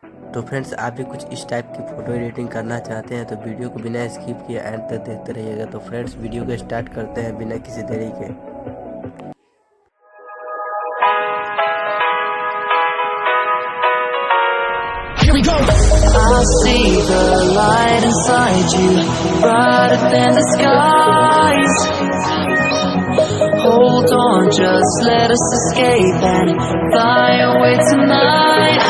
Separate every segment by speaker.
Speaker 1: तो फ्रेंड्स, आप भी कुछ इस टाइप की फ़ोटो एडिटिंग करना चाहते हैं तो वीडियो को बिना स्किप किए एंड तक देखते रहिएगा। तो फ्रेंड्स, वीडियो को स्टार्ट करते हैं बिना किसी देरी के।
Speaker 2: I see the light inside you, brighter than the skies. Hold on, just let us escape and fly away tonight.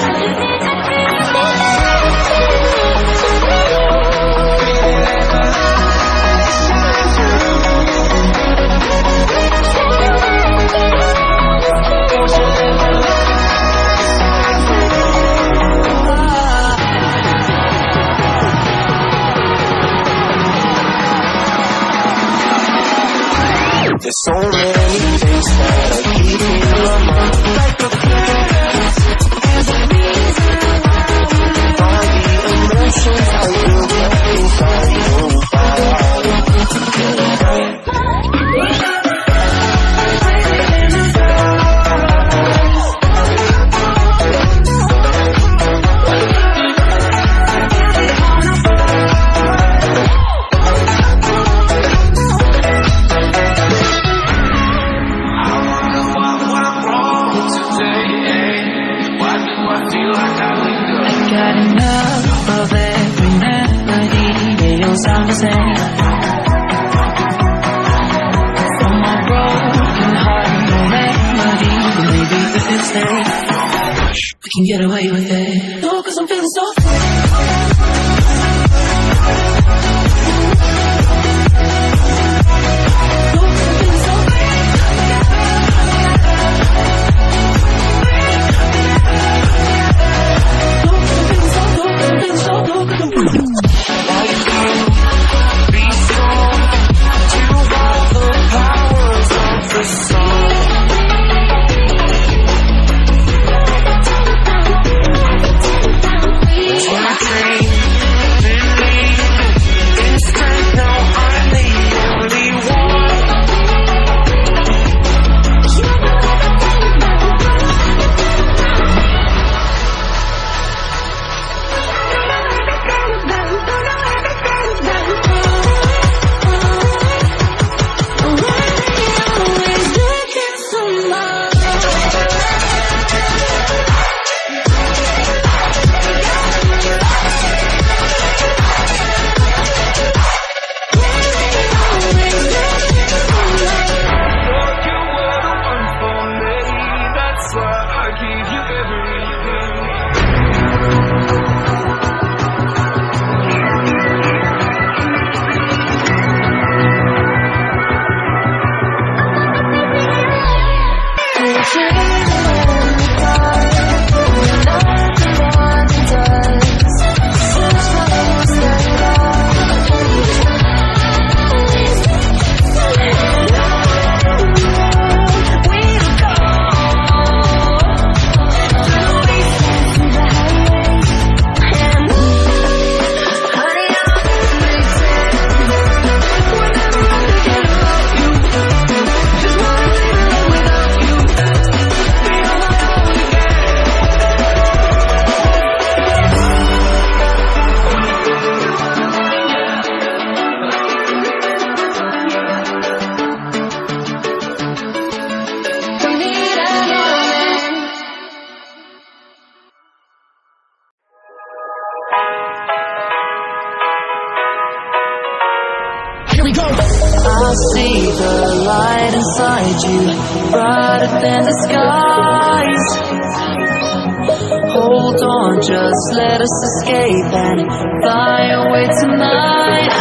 Speaker 3: There's so many things that are keeping my mind like a past. All the emotions I feel can't find
Speaker 2: We can get away with it. No, 'cause I'm feeling so free. I see the light inside you, brighter than the skies. Hold on, just let us escape and fly away tonight.